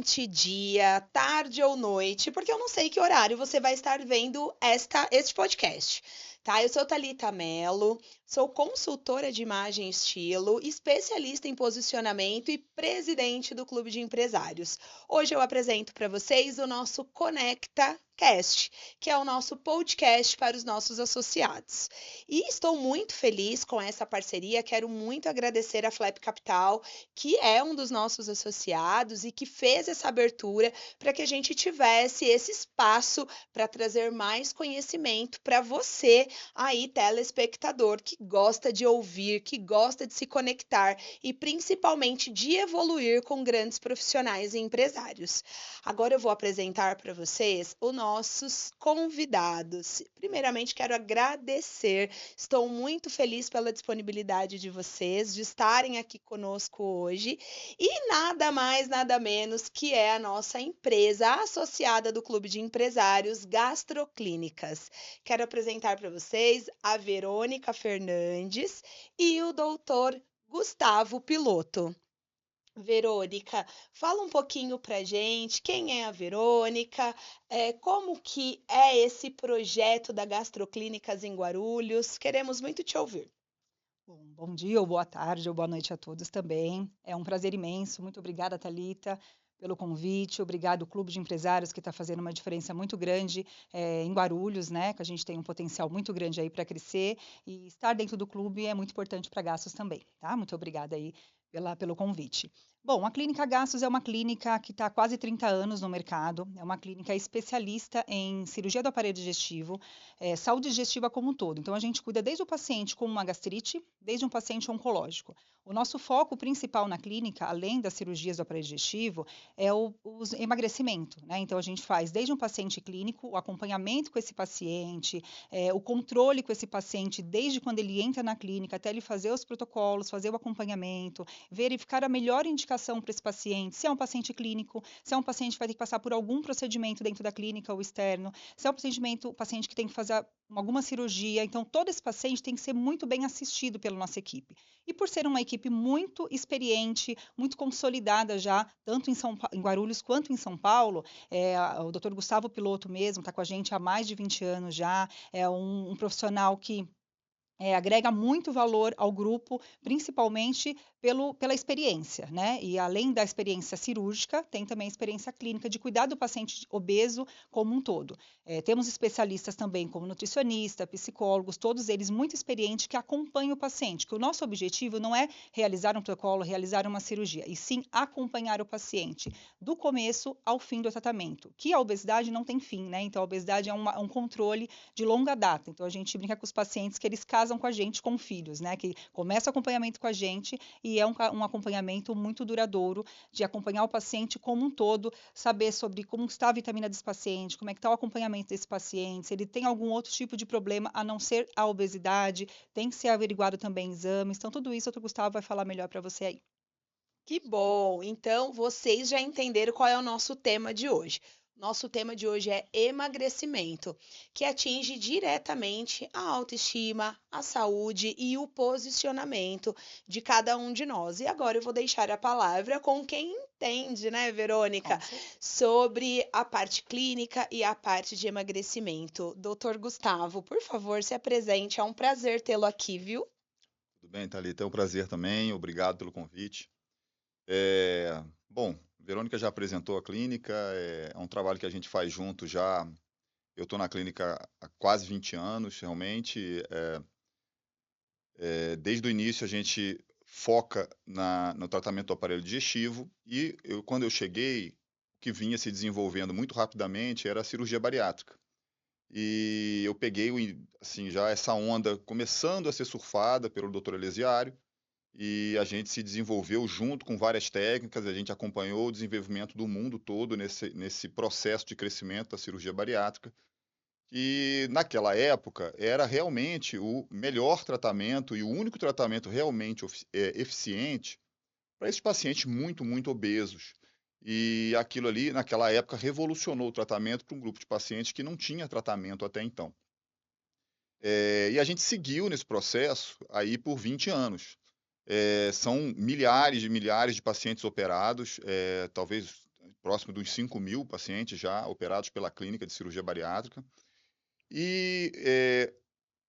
independente dia, tarde ou noite, porque eu não sei que horário você vai estar vendo este podcast, tá? Eu sou Thalita Mello, sou consultora de imagem e estilo, especialista em posicionamento e presidente do Clube de Empresários. Hoje eu apresento para vocês o nosso Conecta Cast, que é o nosso podcast para os nossos associados. E estou muito feliz com essa parceria, quero muito agradecer a Flap Capital, que é um dos nossos associados e que fez essa abertura para que a gente tivesse esse espaço para trazer mais conhecimento para você aí, telespectador, que gosta de ouvir, que gosta de se conectar e principalmente de evoluir com grandes profissionais e empresários. Agora eu vou apresentar para vocês os nossos convidados. Primeiramente, quero agradecer. Estou muito feliz pela disponibilidade de vocês, de estarem aqui conosco hoje. E nada mais, nada menos que é a nossa empresa associada do Clube de Empresários Gastroclínicas. Quero apresentar para vocês a Verônica Fernandes e o doutor Gustavo Piloto. Verônica, fala um pouquinho pra gente quem é a Verônica, como que é esse projeto da Gastroclínicas em Guarulhos. Queremos muito te ouvir. Bom dia, ou boa tarde, ou boa noite a todos também. É um prazer imenso. Muito obrigada, Thalita, pelo convite. Obrigado, Clube de Empresários, que está fazendo uma diferença muito grande em Guarulhos, né? Que a gente tem um potencial muito grande aí para crescer. E estar dentro do clube é muito importante para Gastos também, tá? Muito obrigada aí pelo convite. Bom, a Clínica Gastos é uma clínica que está há quase 30 anos no mercado. É uma clínica especialista em cirurgia do aparelho digestivo, saúde digestiva como um todo. Então, a gente cuida desde o paciente com uma gastrite, desde um paciente oncológico. O nosso foco principal na clínica, além das cirurgias do aparelho digestivo, é o emagrecimento, né? Então, a gente faz desde um paciente clínico, o acompanhamento com esse paciente, o controle com esse paciente, desde quando ele entra na clínica até ele fazer os protocolos, fazer o acompanhamento, verificar a melhor indicação para esse paciente, se é um paciente clínico, se é um paciente que vai ter que passar por algum procedimento dentro da clínica ou externo, se é um paciente que tem que fazer alguma cirurgia. Então, todo esse paciente tem que ser muito bem assistido pela nossa equipe. E por ser uma equipe muito experiente, muito consolidada já, tanto em Guarulhos quanto em São Paulo, o Dr. Gustavo Piloto mesmo está com a gente há mais de 20 anos já, é um profissional que agrega muito valor ao grupo, principalmente pela experiência, né? E além da experiência cirúrgica, tem também a experiência clínica de cuidar do paciente obeso como um todo. Temos especialistas também, como nutricionista, psicólogos, todos eles muito experientes que acompanham o paciente, que o nosso objetivo não é realizar um protocolo, realizar uma cirurgia, e sim acompanhar o paciente do começo ao fim do tratamento, que a obesidade não tem fim, né? Então, a obesidade é um controle de longa data. Então, a gente brinca com os pacientes que eles casam com a gente com filhos, né? Que começa o acompanhamento com a gente e é um acompanhamento muito duradouro de acompanhar o paciente como um todo, saber sobre como está a vitamina desse paciente, como é que está o acompanhamento desse paciente, se ele tem algum outro tipo de problema a não ser a obesidade, tem que ser averiguado também em exames. Então, tudo isso o Dr. Gustavo vai falar melhor para você aí. Que bom! Então, vocês já entenderam qual é o nosso tema de hoje. Nosso tema de hoje é emagrecimento, que atinge diretamente a autoestima, a saúde e o posicionamento de cada um de nós. E agora eu vou deixar a palavra com quem entende, né, Verônica, Com certeza. sobre a parte clínica e a parte de emagrecimento. Doutor Gustavo, por favor, se apresente. É um prazer tê-lo aqui, viu? Tudo bem, Thalita? É um prazer também, obrigado pelo convite. Bom, Verônica já apresentou a clínica, é um trabalho que a gente faz junto já. Eu estou na clínica há quase 20 anos, realmente. Desde o início a gente foca no tratamento do aparelho digestivo e quando eu cheguei, o que vinha se desenvolvendo muito rapidamente era a cirurgia bariátrica. E eu peguei assim, já essa onda começando a ser surfada pelo Dr. Elesiário, e a gente se desenvolveu junto com várias técnicas, a gente acompanhou o desenvolvimento do mundo todo nesse processo de crescimento da cirurgia bariátrica, e naquela época era realmente o melhor tratamento e o único tratamento realmente eficiente para esses pacientes muito, muito obesos. E aquilo ali, naquela época, revolucionou o tratamento para um grupo de pacientes que não tinha tratamento até então. E a gente seguiu nesse processo aí por 20 anos. São milhares de pacientes operados, talvez próximo dos 5.000 pacientes já operados pela clínica de cirurgia bariátrica. E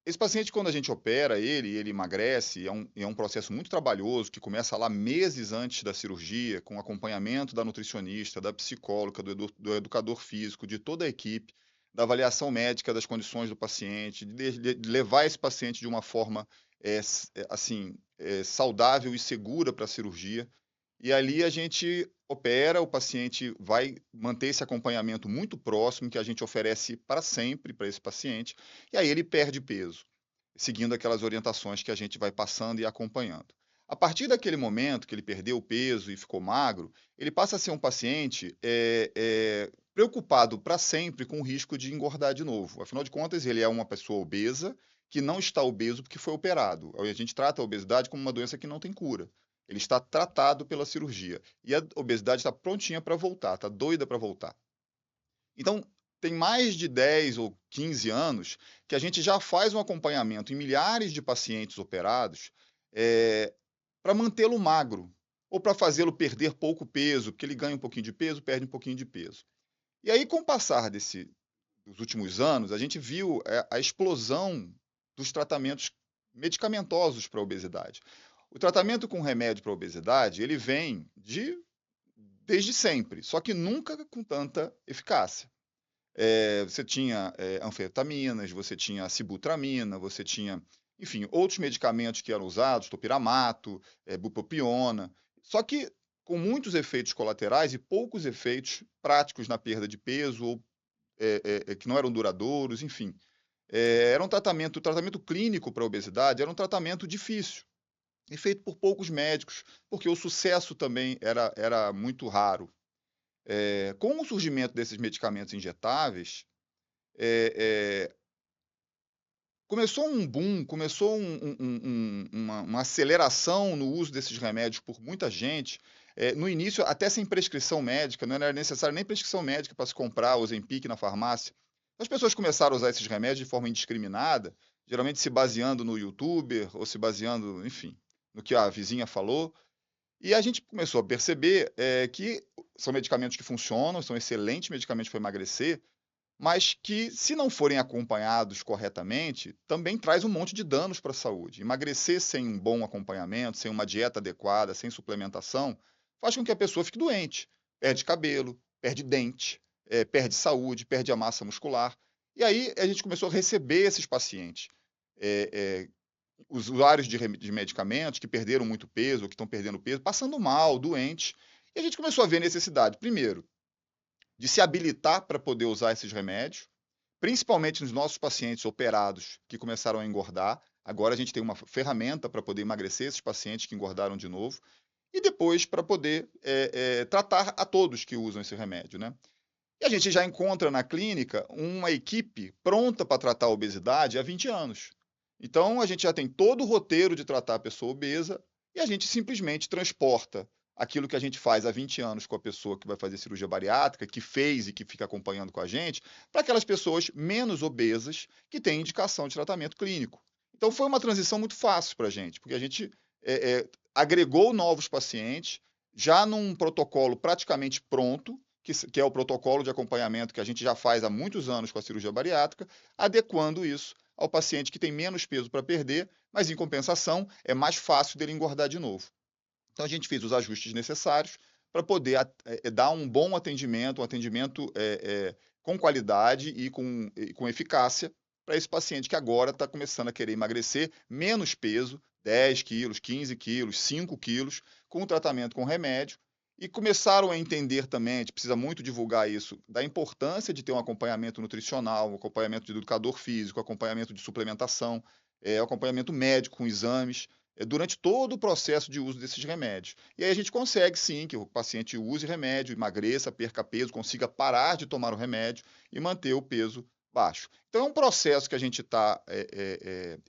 esse paciente, quando a gente opera ele emagrece, é um processo muito trabalhoso, que começa lá meses antes da cirurgia, com acompanhamento da nutricionista, da psicóloga, do educador físico, de toda a equipe, da avaliação médica das condições do paciente, de levar esse paciente de uma forma saudável e segura para a cirurgia. E ali a gente opera, o paciente vai manter esse acompanhamento muito próximo, que a gente oferece para sempre para esse paciente, e aí ele perde peso, seguindo aquelas orientações que a gente vai passando e acompanhando. A partir daquele momento que ele perdeu o peso e ficou magro, ele passa a ser um paciente preocupado para sempre com o risco de engordar de novo. Afinal de contas, ele é uma pessoa obesa que não está obeso porque foi operado. A gente trata a obesidade como uma doença que não tem cura. Ele está tratado pela cirurgia. E a obesidade está prontinha para voltar, está doida para voltar. Então, tem mais de 10 ou 15 anos que a gente já faz um acompanhamento em milhares de pacientes operados para mantê-lo magro, ou para fazê-lo perder pouco peso, porque ele ganha um pouquinho de peso, perde um pouquinho de peso. E aí, com o passar dos últimos anos, a gente viu a explosão dos tratamentos medicamentosos para a obesidade. O tratamento com remédio para a obesidade, ele vem desde sempre, só que nunca com tanta eficácia. Você tinha anfetaminas, você tinha sibutramina, você tinha, enfim, outros medicamentos que eram usados, topiramato, bupropiona, só que com muitos efeitos colaterais e poucos efeitos práticos na perda de peso, ou que não eram duradouros, enfim. Era o tratamento clínico para a obesidade era um tratamento difícil, e feito por poucos médicos, porque o sucesso também era muito raro. Com o surgimento desses medicamentos injetáveis, começou um boom, começou uma aceleração no uso desses remédios por muita gente. No início, até sem prescrição médica, não era necessário nem prescrição médica para se comprar o Ozempic na farmácia. As pessoas começaram a usar esses remédios de forma indiscriminada, geralmente se baseando no youtuber, ou se baseando, enfim, no que a vizinha falou. E a gente começou a perceber que são medicamentos que funcionam, são excelentes medicamentos para emagrecer, mas que, se não forem acompanhados corretamente, também traz um monte de danos para a saúde. Emagrecer sem um bom acompanhamento, sem uma dieta adequada, sem suplementação, faz com que a pessoa fique doente, perde cabelo, perde dente, perde saúde, perde a massa muscular. E aí a gente começou a receber esses pacientes, usuários de medicamentos que perderam muito peso, ou que estão perdendo peso, passando mal, doentes. E a gente começou a ver a necessidade, primeiro, de se habilitar para poder usar esses remédios, principalmente nos nossos pacientes operados que começaram a engordar. Agora a gente tem uma ferramenta para poder emagrecer esses pacientes que engordaram de novo, e depois para poder tratar a todos que usam esse remédio, né? E a gente já encontra na clínica uma equipe pronta para tratar a obesidade há 20 anos. Então, a gente já tem todo o roteiro de tratar a pessoa obesa e a gente simplesmente transporta aquilo que a gente faz há 20 anos com a pessoa que vai fazer cirurgia bariátrica, que fez e que fica acompanhando com a gente, para aquelas pessoas menos obesas que têm indicação de tratamento clínico. Então, foi uma transição muito fácil para a gente, porque a gente agregou novos pacientes já num protocolo praticamente pronto, que é o protocolo de acompanhamento que a gente já faz há muitos anos com a cirurgia bariátrica, adequando isso ao paciente que tem menos peso para perder, mas em compensação é mais fácil dele engordar de novo. Então a gente fez os ajustes necessários para poder dar um bom atendimento, um atendimento com qualidade e com eficácia para esse paciente que agora está começando a querer emagrecer menos peso, 10 quilos, 15 quilos, 5 quilos, com o tratamento com remédio. E começaram a entender também, a gente precisa muito divulgar isso, da importância de ter um acompanhamento nutricional, um acompanhamento de educador físico, acompanhamento de suplementação, acompanhamento médico com exames, durante todo o processo de uso desses remédios. E aí a gente consegue sim que o paciente use remédio, emagreça, perca peso, consiga parar de tomar o remédio e manter o peso baixo. Então é um processo que a gente está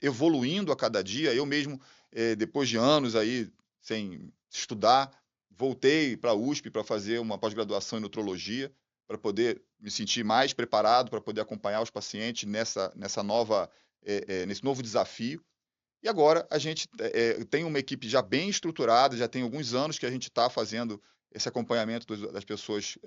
evoluindo a cada dia. Eu mesmo, depois de anos aí sem estudar, voltei para a USP para fazer uma pós-graduação em nutrologia, para poder me sentir mais preparado, para poder acompanhar os pacientes nesse novo desafio. E agora a gente tem uma equipe já bem estruturada, já tem alguns anos que a gente está fazendo esse acompanhamento das pessoas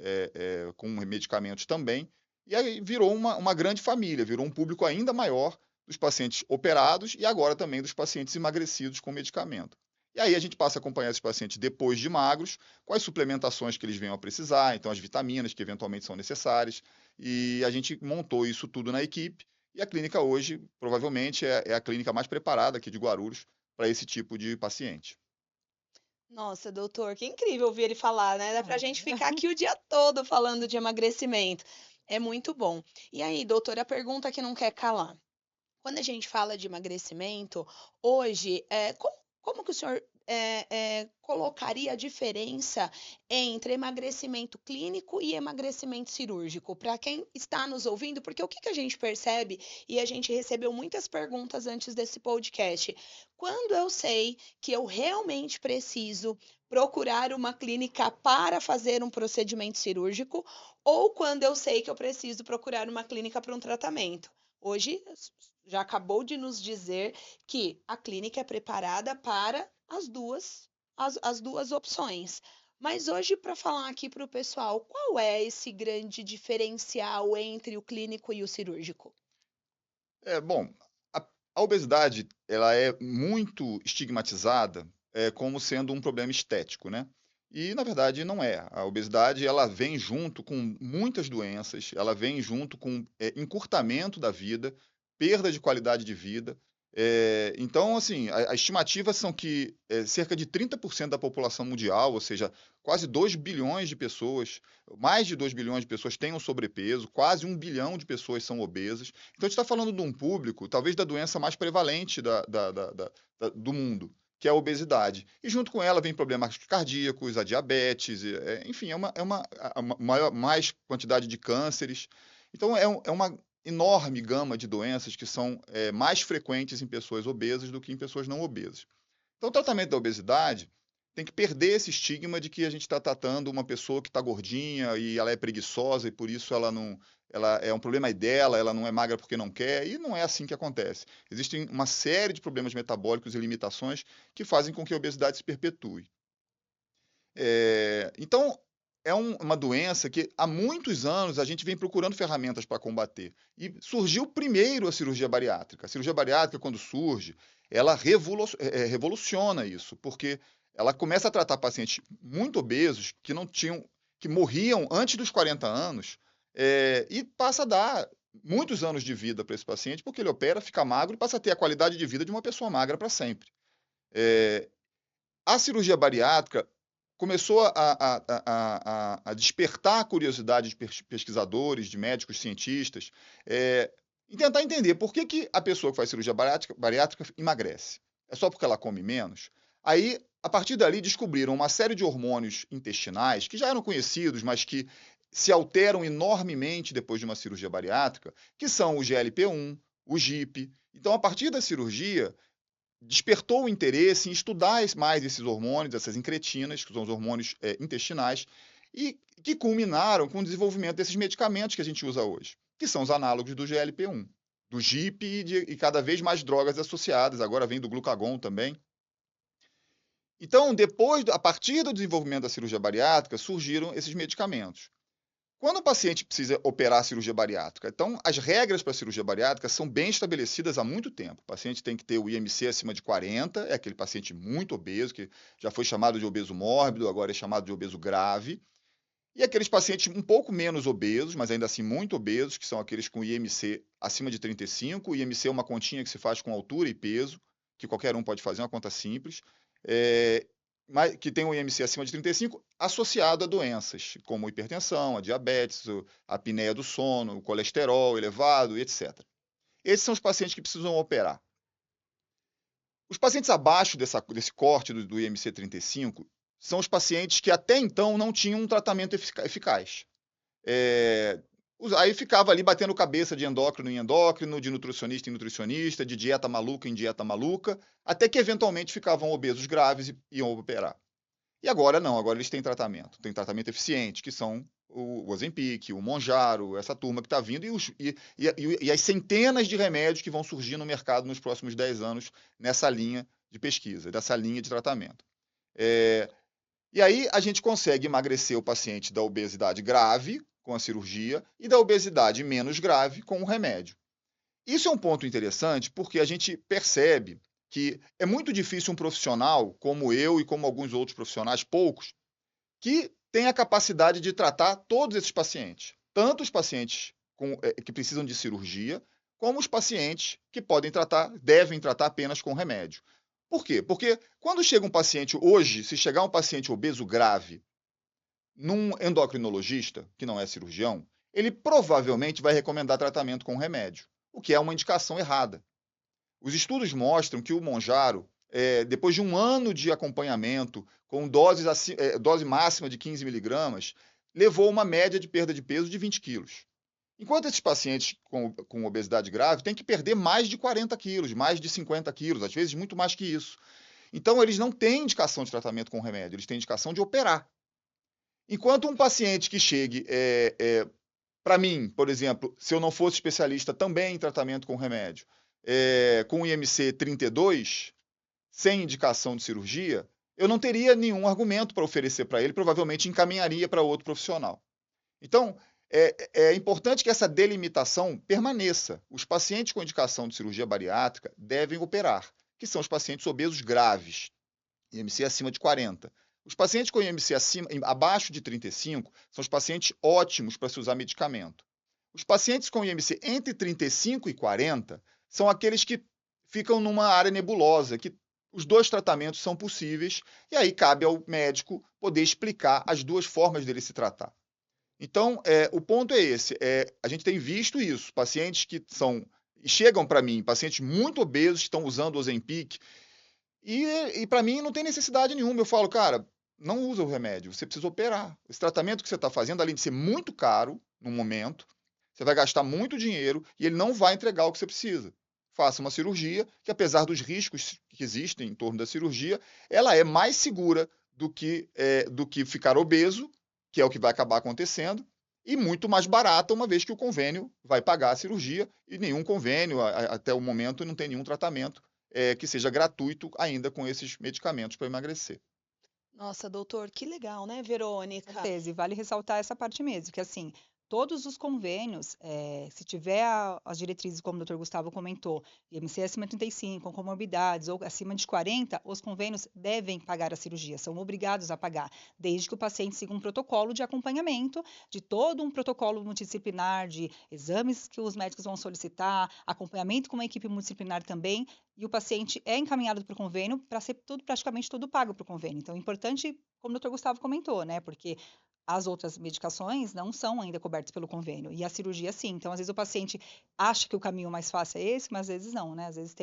com medicamentos também, e aí virou uma grande família, virou um público ainda maior dos pacientes operados e agora também dos pacientes emagrecidos com medicamento. E aí a gente passa a acompanhar esses pacientes depois de magros, quais suplementações que eles venham a precisar, então as vitaminas que eventualmente são necessárias, e a gente montou isso tudo na equipe, e a clínica hoje, provavelmente, é a clínica mais preparada aqui de Guarulhos para esse tipo de paciente. Nossa, doutor, que incrível ouvir ele falar, né? Dá pra gente ficar aqui o dia todo falando de emagrecimento. É muito bom. E aí, doutor, a pergunta que não quer calar. Quando a gente fala de emagrecimento, hoje, como que o senhor colocaria a diferença entre emagrecimento clínico e emagrecimento cirúrgico? Para quem está nos ouvindo, porque o que que a gente percebe, e a gente recebeu muitas perguntas antes desse podcast, quando eu sei que eu realmente preciso procurar uma clínica para fazer um procedimento cirúrgico, ou quando eu sei que eu preciso procurar uma clínica para um tratamento? Hoje, já acabou de nos dizer que a clínica é preparada para as duas opções. Mas hoje, para falar aqui para o pessoal, qual é esse grande diferencial entre o clínico e o cirúrgico? Bom, a obesidade ela é muito estigmatizada como sendo um problema estético, né? E, na verdade, não é. A obesidade ela vem junto com muitas doenças, ela vem junto com encurtamento da vida, perda de qualidade de vida. Então, assim, as estimativas são que cerca de 30% da população mundial, ou seja, quase 2 bilhões de pessoas, mais de 2 bilhões de pessoas têm um sobrepeso, quase 1 bilhão de pessoas são obesas. Então, a gente está falando de um público, talvez da doença mais prevalente do mundo, que é a obesidade. E junto com ela vem problemas cardíacos, a diabetes, enfim, mais quantidade de cânceres. Então, é uma enorme gama de doenças que são mais frequentes em pessoas obesas do que em pessoas não obesas. Então, o tratamento da obesidade tem que perder esse estigma de que a gente está tratando uma pessoa que está gordinha e ela é preguiçosa e por isso ela não, ela é um problema dela, ela não é magra porque não quer, e não é assim que acontece. Existem uma série de problemas metabólicos e limitações que fazem com que a obesidade se perpetue. Então, uma doença que há muitos anos a gente vem procurando ferramentas para combater. E surgiu primeiro a cirurgia bariátrica. A cirurgia bariátrica, quando surge, ela revoluciona isso, porque ela começa a tratar pacientes muito obesos que não tinham, que morriam antes dos 40 anos, e passa a dar muitos anos de vida para esse paciente, porque ele opera, fica magro e passa a ter a qualidade de vida de uma pessoa magra para sempre. A cirurgia bariátrica começou a despertar a curiosidade de pesquisadores, de médicos, cientistas, e tentar entender por que a pessoa que faz cirurgia bariátrica emagrece. É só porque ela come menos? Aí, a partir dali, descobriram uma série de hormônios intestinais que já eram conhecidos, mas que se alteram enormemente depois de uma cirurgia bariátrica, que são o GLP-1, o GIP. Então, a partir da cirurgia, despertou o interesse em estudar mais esses hormônios, essas incretinas, que são os hormônios intestinais, e que culminaram com o desenvolvimento desses medicamentos que a gente usa hoje, que são os análogos do GLP-1, do GIP e cada vez mais drogas associadas, agora vem do glucagon também. Então, a partir do desenvolvimento da cirurgia bariátrica, surgiram esses medicamentos. Quando o paciente precisa operar a cirurgia bariátrica, então as regras para a cirurgia bariátrica são bem estabelecidas há muito tempo. O paciente tem que ter o IMC acima de 40, é aquele paciente muito obeso, que já foi chamado de obeso mórbido, agora é chamado de obeso grave. E aqueles pacientes um pouco menos obesos, mas ainda assim muito obesos, que são aqueles com IMC acima de 35. O IMC é uma continha que se faz com altura e peso, que qualquer um pode fazer, uma conta simples. Que tem o IMC acima de 35, associado a doenças como hipertensão, a diabetes, a apneia do sono, o colesterol elevado, etc. Esses são os pacientes que precisam operar. Os pacientes abaixo desse corte do IMC 35 são os pacientes que até então não tinham um tratamento eficaz. Aí ficava ali batendo cabeça de endócrino em endócrino, de nutricionista em nutricionista, de dieta maluca em dieta maluca, até que eventualmente ficavam obesos graves e iam operar. E agora não, agora eles têm tratamento eficiente, que são o Ozempic, o Mounjaro, essa turma que está vindo, e as centenas de remédios que vão surgir no mercado nos próximos 10 anos nessa linha de pesquisa, dessa linha de tratamento. E aí a gente consegue emagrecer o paciente da obesidade grave com a cirurgia e da obesidade menos grave com o remédio. Isso é um ponto interessante porque a gente percebe que é muito difícil um profissional como eu e como alguns outros profissionais, poucos, que tem a capacidade de tratar todos esses pacientes, tanto os pacientes que precisam de cirurgia, como os pacientes que devem tratar apenas com remédio. Por quê? Porque quando chega um paciente hoje, se chegar um paciente obeso grave num endocrinologista, que não é cirurgião, ele provavelmente vai recomendar tratamento com remédio, o que é uma indicação errada. Os estudos mostram que o Mounjaro, depois de um ano de acompanhamento, com dose máxima de 15 miligramas, levou uma média de perda de peso de 20 quilos. Enquanto esses pacientes com obesidade grave têm que perder mais de 40 quilos, mais de 50 quilos, às vezes muito mais que isso. Então, eles não têm indicação de tratamento com remédio, eles têm indicação de operar. Enquanto um paciente que chegue, para mim, por exemplo, se eu não fosse especialista também em tratamento com remédio, com IMC 32, sem indicação de cirurgia, eu não teria nenhum argumento para oferecer para ele, provavelmente encaminharia para outro profissional. Então, é importante que essa delimitação permaneça. Os pacientes com indicação de cirurgia bariátrica devem operar, que são os pacientes obesos graves, IMC acima de 40. Os pacientes com IMC abaixo de 35 são os pacientes ótimos para se usar medicamento. Os pacientes com IMC entre 35 e 40 são aqueles que ficam numa área nebulosa, que os dois tratamentos são possíveis, e aí cabe ao médico poder explicar as duas formas dele se tratar. Então, o ponto é esse, a gente tem visto isso, pacientes que chegam para mim, pacientes muito obesos que estão usando o Ozempic, e para mim não tem necessidade nenhuma. Eu falo, cara, não usa o remédio, você precisa operar. Esse tratamento que você está fazendo, além de ser muito caro no momento, você vai gastar muito dinheiro e ele não vai entregar o que você precisa. Faça uma cirurgia, que apesar dos riscos que existem em torno da cirurgia, ela é mais segura do que ficar obeso, que é o que vai acabar acontecendo, e muito mais barata, uma vez que o convênio vai pagar a cirurgia, e nenhum convênio, até o momento, não tem nenhum tratamento que seja gratuito ainda com esses medicamentos para emagrecer. Nossa, doutor, que legal, né, Verônica? Com certeza, e vale ressaltar essa parte mesmo, que assim, todos os convênios, se tiver as diretrizes, como o doutor Gustavo comentou, IMC acima de 35, com comorbidades ou acima de 40, os convênios devem pagar a cirurgia, são obrigados a pagar, desde que o paciente siga um protocolo de acompanhamento, de todo um protocolo multidisciplinar, de exames que os médicos vão solicitar, acompanhamento com uma equipe multidisciplinar também, e o paciente é encaminhado para o convênio para ser praticamente tudo pago para o convênio. Então, é importante, como o doutor Gustavo comentou, né, porque as outras medicações não são ainda cobertas pelo convênio, e a cirurgia sim. Então, às vezes o paciente acha que o caminho mais fácil é esse, mas às vezes não, né? Às vezes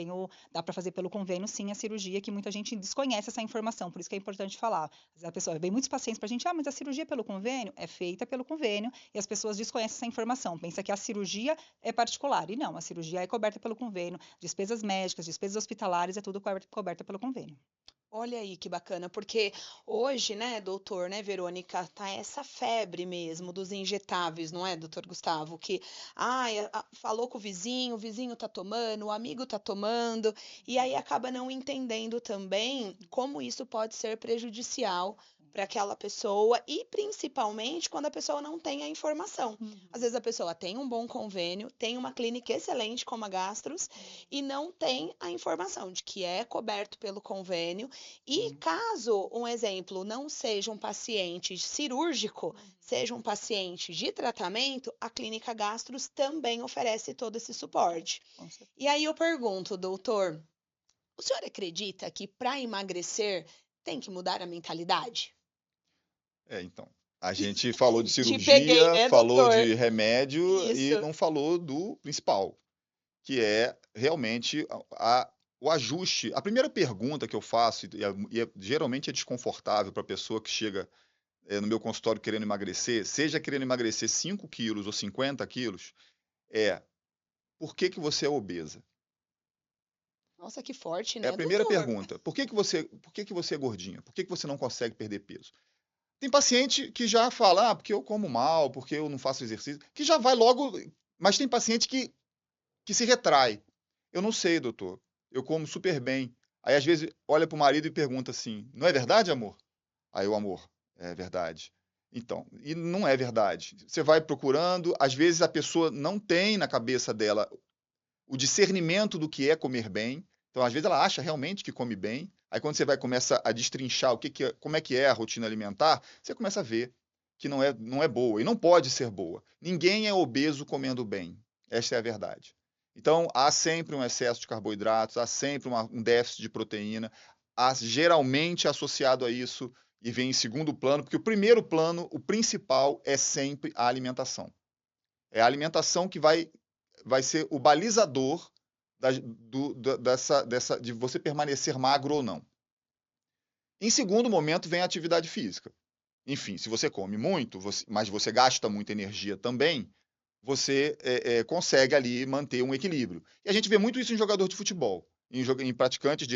dá para fazer pelo convênio sim a cirurgia, que muita gente desconhece essa informação, por isso que é importante falar. Às vezes a pessoa, vem muitos pacientes para a gente, mas a cirurgia pelo convênio é feita pelo convênio, e as pessoas desconhecem essa informação, pensa que a cirurgia é particular, e não, a cirurgia é coberta pelo convênio, despesas médicas, despesas hospitalares, é tudo coberta pelo convênio. Olha aí que bacana, porque hoje, né, doutor, né, Verônica, tá essa febre mesmo dos injetáveis, não é, doutor Gustavo? Que, falou com o vizinho tá tomando, o amigo tá tomando, e aí acaba não entendendo também como isso pode ser prejudicial para aquela pessoa e principalmente quando a pessoa não tem a informação. Às vezes a pessoa tem um bom convênio, tem uma clínica excelente como a Gastros e não tem a informação de que é coberto pelo convênio. E caso, um exemplo, não seja um paciente cirúrgico, seja um paciente de tratamento, a clínica Gastros também oferece todo esse suporte. E aí eu pergunto, doutor, o senhor acredita que para emagrecer tem que mudar a mentalidade? Então, a gente falou de Te cirurgia, peguei, né, falou doutor? de remédio e Isso. não falou do principal, que é realmente o ajuste. A primeira pergunta que eu faço, geralmente é desconfortável para a pessoa que chega no meu consultório querendo emagrecer, seja querendo emagrecer 5 quilos ou 50 quilos, por que você é obesa? Nossa, que forte, É né, a primeira doutor? pergunta. Por que você é gordinha? Por que você não consegue perder peso? Tem paciente que já fala, porque eu como mal, porque eu não faço exercício, que já vai logo. Mas tem paciente que se retrai. Eu não sei, doutor. Eu como super bem. Aí, às vezes, olha para o marido e pergunta assim: não é verdade, amor? Aí o amor, é verdade. Então, e não é verdade. Você vai procurando, às vezes a pessoa não tem na cabeça dela o discernimento do que é comer bem. Então, às vezes ela acha realmente que come bem. Aí quando você começa a destrinchar como é que é a rotina alimentar, você começa a ver que não é boa e não pode ser boa. Ninguém é obeso comendo bem. Esta é a verdade. Então, há sempre um excesso de carboidratos, há sempre um déficit de proteína, geralmente associado a isso e vem em segundo plano, porque o primeiro plano, o principal, é sempre a alimentação. É a alimentação que vai ser o balizador de você permanecer magro ou não. Em segundo momento, vem a atividade física. Enfim, se você come muito, mas você gasta muita energia também, você consegue ali manter um equilíbrio. E a gente vê muito isso em jogador de futebol, em praticantes,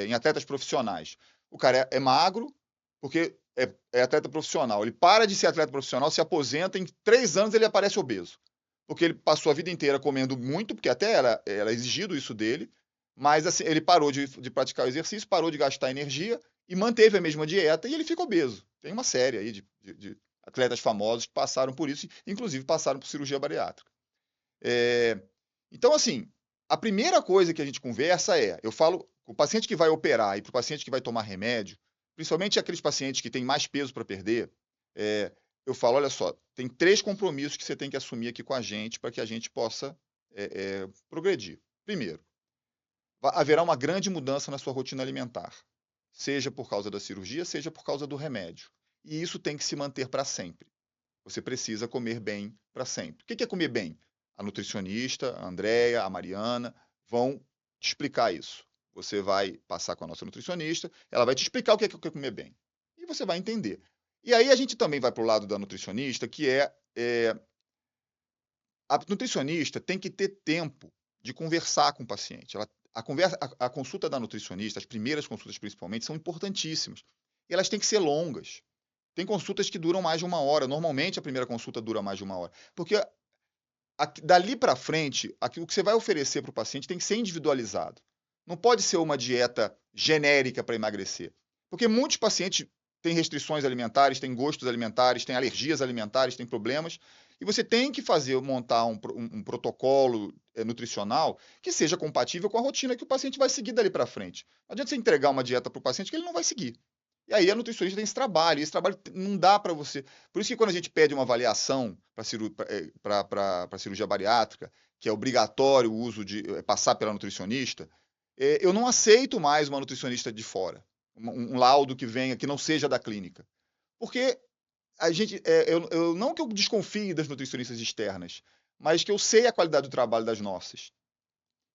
em atletas profissionais. O cara é magro, porque é atleta profissional. Ele para de ser atleta profissional, se aposenta, em 3 anos ele aparece obeso. Porque ele passou a vida inteira comendo muito, porque até era exigido isso dele, mas assim, ele parou de praticar o exercício, parou de gastar energia e manteve a mesma dieta e ele fica obeso. Tem uma série aí de atletas famosos que passaram por isso, inclusive passaram por cirurgia bariátrica. Então, assim, a primeira coisa que a gente conversa eu falo, o paciente que vai operar e para o paciente que vai tomar remédio, principalmente aqueles pacientes que têm mais peso para perder, eu falo, olha só, tem 3 compromissos que você tem que assumir aqui com a gente para que a gente possa progredir. Primeiro, haverá uma grande mudança na sua rotina alimentar, seja por causa da cirurgia, seja por causa do remédio. E isso tem que se manter para sempre. Você precisa comer bem para sempre. O que é comer bem? A nutricionista, a Andréia, a Mariana vão te explicar isso. Você vai passar com a nossa nutricionista, ela vai te explicar o que é comer bem. E você vai entender. E aí a gente também vai para o lado da nutricionista, que a nutricionista tem que ter tempo de conversar com o paciente. A consulta da nutricionista, as primeiras consultas principalmente, são importantíssimas. E elas têm que ser longas. Tem consultas que duram mais de 1 hora. Normalmente a primeira consulta dura mais de 1 hora. Porque dali para frente, o que você vai oferecer para o paciente tem que ser individualizado. Não pode ser uma dieta genérica para emagrecer. Porque muitos pacientes têm restrições alimentares, têm gostos alimentares, têm alergias alimentares, têm problemas. E você tem que montar um protocolo nutricional que seja compatível com a rotina que o paciente vai seguir dali para frente. Não adianta você entregar uma dieta para o paciente que ele não vai seguir. E aí a nutricionista tem esse trabalho, e esse trabalho não dá para você. Por isso que quando a gente pede uma avaliação para cirurgia bariátrica, que é obrigatório o uso de passar pela nutricionista, eu não aceito mais uma nutricionista de fora, um laudo que venha, que não seja da clínica. Porque a gente, não que eu desconfie das nutricionistas externas, mas que eu sei a qualidade do trabalho das nossas.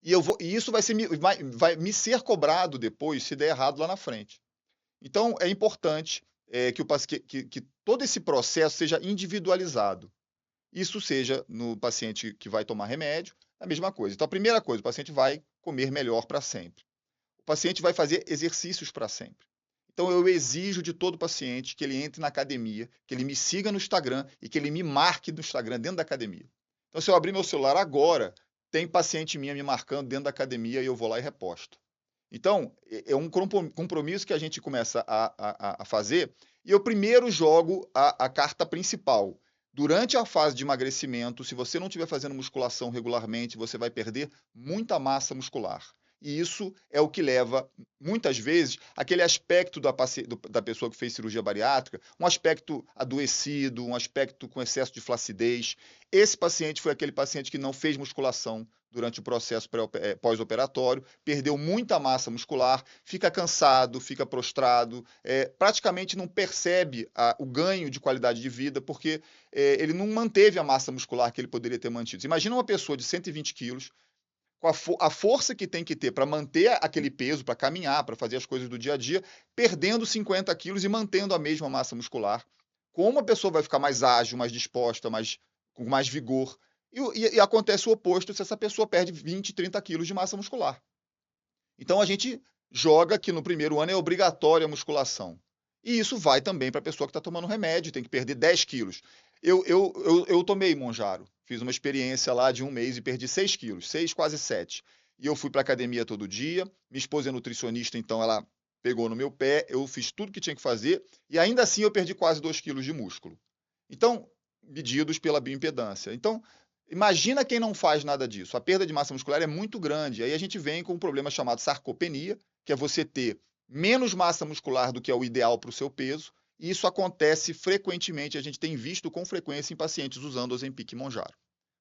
E isso vai me ser cobrado depois se der errado lá na frente. Então, é importante que todo esse processo seja individualizado. Isso seja no paciente que vai tomar remédio, a mesma coisa. Então, a primeira coisa, o paciente vai comer melhor para sempre. O paciente vai fazer exercícios para sempre. Então, eu exijo de todo paciente que ele entre na academia, que ele me siga no Instagram e que ele me marque no Instagram dentro da academia. Então, se eu abrir meu celular agora, tem paciente minha me marcando dentro da academia e eu vou lá e reposto. Então, é um compromisso que a gente começa a fazer, e eu primeiro jogo a carta principal. Durante a fase de emagrecimento, se você não estiver fazendo musculação regularmente, você vai perder muita massa muscular. E isso é o que leva, muitas vezes, aquele aspecto da pessoa que fez cirurgia bariátrica, um aspecto adoecido, um aspecto com excesso de flacidez. Esse paciente foi aquele paciente que não fez musculação durante o processo pós-operatório, perdeu muita massa muscular, fica cansado, fica prostrado, praticamente não percebe o ganho de qualidade de vida, porque ele não manteve a massa muscular que ele poderia ter mantido. Imagina uma pessoa de 120 quilos, com a força que tem que ter para manter aquele peso, para caminhar, para fazer as coisas do dia a dia, perdendo 50 quilos e mantendo a mesma massa muscular. Como a pessoa vai ficar mais ágil, mais disposta, com mais vigor? E acontece o oposto se essa pessoa perde 20, 30 quilos de massa muscular. Então, a gente joga que no primeiro ano é obrigatória a musculação. E isso vai também para a pessoa que está tomando remédio, tem que perder 10 quilos. Eu tomei Monjaro, fiz uma experiência lá de 1 mês e perdi 6 quilos, 6, quase 7. E eu fui para a academia todo dia, minha esposa é nutricionista, então ela pegou no meu pé, eu fiz tudo que tinha que fazer e ainda assim eu perdi quase 2 quilos de músculo. Então, medidos pela bioimpedância. Então, imagina quem não faz nada disso. A perda de massa muscular é muito grande. Aí a gente vem com um problema chamado sarcopenia, que é você ter menos massa muscular do que é o ideal para o seu peso. E isso acontece frequentemente, a gente tem visto com frequência em pacientes usando Ozempic e Mounjaro,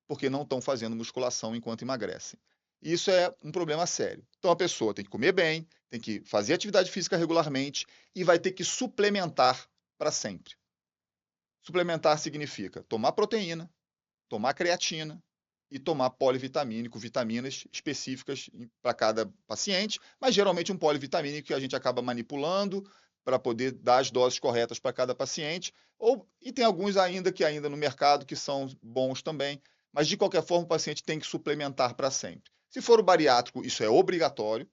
porque não estão fazendo musculação enquanto emagrecem. Isso é um problema sério. Então a pessoa tem que comer bem, tem que fazer atividade física regularmente e vai ter que suplementar para sempre. Suplementar significa tomar proteína, tomar creatina e tomar polivitamínico, vitaminas específicas para cada paciente, mas geralmente um polivitamínico que a gente acaba manipulando para poder dar as doses corretas para cada paciente, e tem alguns ainda no mercado que são bons também, mas de qualquer forma o paciente tem que suplementar para sempre. Se for o bariátrico, isso é obrigatório,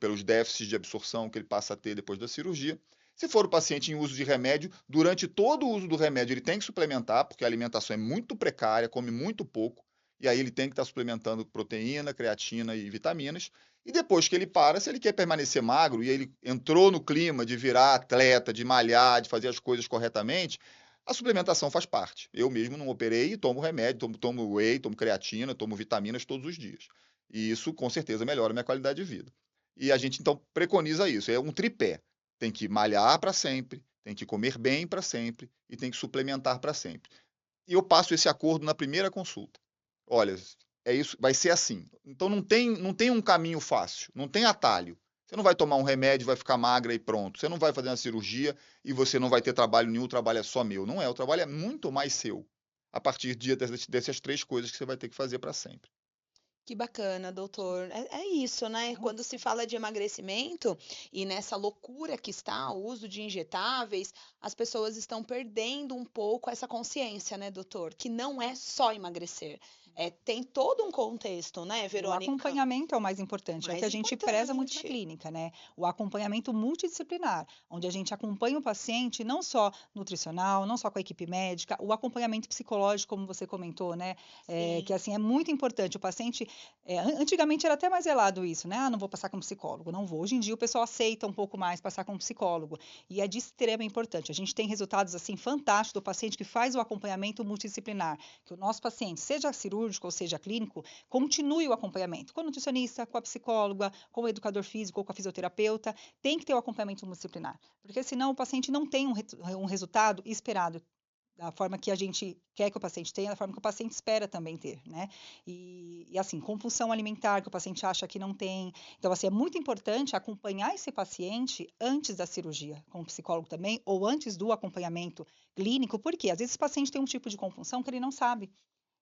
pelos déficits de absorção que ele passa a ter depois da cirurgia. Se for o paciente em uso de remédio, durante todo o uso do remédio ele tem que suplementar, porque a alimentação é muito precária, come muito pouco, e aí ele tem que estar suplementando proteína, creatina e vitaminas. E depois que ele para, se ele quer permanecer magro e ele entrou no clima de virar atleta, de malhar, de fazer as coisas corretamente, a suplementação faz parte. Eu mesmo não operei e tomo remédio, tomo whey, tomo creatina, tomo vitaminas todos os dias. E isso com certeza melhora a minha qualidade de vida. E a gente então preconiza isso, é um tripé. Tem que malhar para sempre, tem que comer bem para sempre e tem que suplementar para sempre. E eu passo esse acordo na primeira consulta. Olha, é isso, vai ser assim. Então não tem um caminho fácil, não tem atalho. Você não vai tomar um remédio, vai ficar magra e pronto. Você não vai fazer uma cirurgia e você não vai ter trabalho nenhum, o trabalho é só meu. Não é, o trabalho é muito mais seu. A partir dessas 3 coisas que você vai ter que fazer para sempre. Que bacana, doutor. É isso, né? Quando se fala de emagrecimento e nessa loucura que está o uso de injetáveis, as pessoas estão perdendo um pouco essa consciência, né, doutor? Que não é só emagrecer. Tem todo um contexto, né, O Verônica? acompanhamento é o mais importante, é o que Mais a gente preza muito na importante. clínica, né? O acompanhamento multidisciplinar, onde a gente acompanha o paciente não só nutricional, não só com a equipe médica, o acompanhamento psicológico, como você comentou, né? Que Sim. assim é muito importante. O paciente, antigamente era até mais velado isso, né? Ah, não vou passar com psicólogo, não vou. Hoje em dia o pessoal aceita um pouco mais passar com psicólogo e é de extrema importância. A gente tem resultados assim fantásticos do paciente que faz o acompanhamento multidisciplinar, que o nosso paciente, seja cirúrgico ou seja clínico, continue o acompanhamento com o nutricionista, com a psicóloga, com o educador físico ou com a fisioterapeuta, tem que ter o acompanhamento multidisciplinar, porque senão o paciente não tem um resultado esperado da forma que a gente quer que o paciente tenha, da forma que o paciente espera também ter, né? E assim, compulsão alimentar que o paciente acha que não tem. Então, assim, é muito importante acompanhar esse paciente antes da cirurgia, com o psicólogo também, ou antes do acompanhamento clínico, porque às vezes o paciente tem um tipo de compulsão que ele não sabe.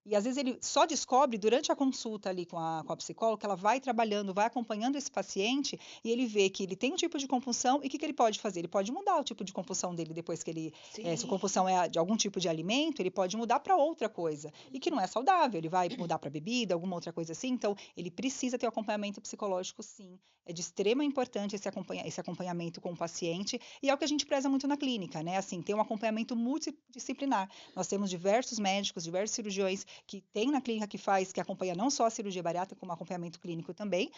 E às vezes ele só descobre durante a consulta ali com a psicóloga, que ela vai trabalhando, vai acompanhando esse paciente e ele vê que ele tem um tipo de compulsão e o que ele pode fazer? Ele pode mudar o tipo de compulsão dele depois que ele, se a Sim. compulsão é de algum tipo de alimento, ele pode mudar para outra coisa e que não é saudável, ele vai mudar para bebida, alguma outra coisa assim. Então, ele precisa ter o acompanhamento psicológico, sim. É de extrema importância esse acompanhamento com o paciente e é o que a gente preza muito na clínica, né? Assim, ter um acompanhamento multidisciplinar. Nós temos diversos médicos, diversos cirurgiões que tem na clínica que acompanha não só a cirurgia bariátrica, como acompanhamento clínico também.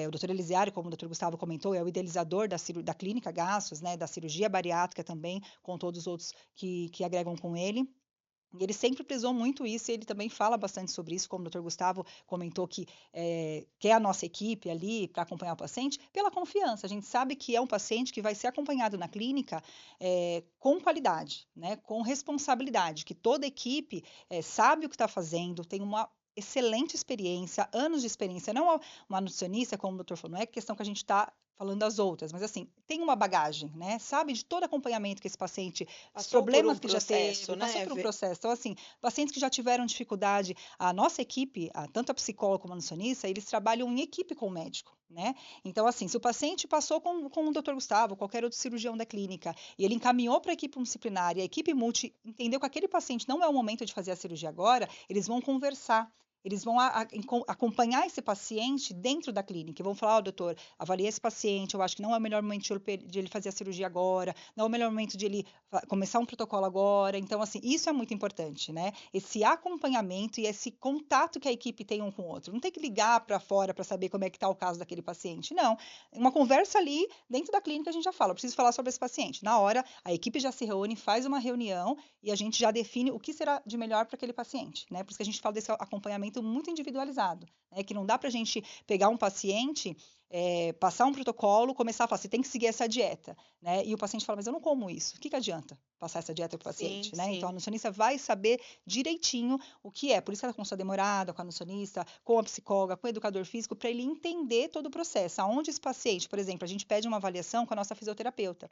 O doutor Elisiário, como o doutor Gustavo comentou, é o idealizador da clínica Gastos, né, da cirurgia bariátrica também, com todos os outros que agregam com ele. E ele sempre prezou muito isso, e ele também fala bastante sobre isso, como o doutor Gustavo comentou que quer a nossa equipe ali para acompanhar o paciente, pela confiança. A gente sabe que é um paciente que vai ser acompanhado na clínica com qualidade, né, com responsabilidade, que toda a equipe sabe o que está fazendo, tem uma excelente experiência, anos de experiência, não uma nutricionista, como o doutor falou, não é questão que a gente está falando das outras, mas assim, tem uma bagagem, né? Sabe de todo acompanhamento que esse paciente, os Passou por um problemas que já teve, processo, passou né? por um processo. Então, assim, pacientes que já tiveram dificuldade, a nossa equipe, tanto a psicóloga como a nutricionista, eles trabalham em equipe com o médico, né? Então, assim, se o paciente passou com o Dr. Gustavo, qualquer outro cirurgião da clínica, e ele encaminhou para a equipe multidisciplinar, e a equipe multi entendeu que aquele paciente não é o momento de fazer a cirurgia agora, eles vão conversar. Eles vão acompanhar esse paciente dentro da clínica. E vão falar, doutor, avaliei esse paciente, eu acho que não é o melhor momento de ele fazer a cirurgia agora, não é o melhor momento de ele começar um protocolo agora. Então, assim, isso é muito importante, né? Esse acompanhamento e esse contato que a equipe tem um com o outro. Não tem que ligar para fora para saber como é que está o caso daquele paciente. Não. Uma conversa ali, dentro da clínica, a gente já fala, eu preciso falar sobre esse paciente. Na hora, a equipe já se reúne, faz uma reunião e a gente já define o que será de melhor para aquele paciente, né? Por isso que a gente fala desse acompanhamento muito individualizado, né? Que não dá para a gente pegar um paciente, passar um protocolo, começar a falar, você tem que seguir essa dieta, né? E o paciente fala, mas eu não como isso. O que adianta passar essa dieta para o paciente, Sim, né? sim. Então, a nutricionista vai saber direitinho o que é. Por isso que ela consulta demorada com a nutricionista, com a psicóloga, com o educador físico, para ele entender todo o processo. Aonde esse paciente, por exemplo, a gente pede uma avaliação com a nossa fisioterapeuta.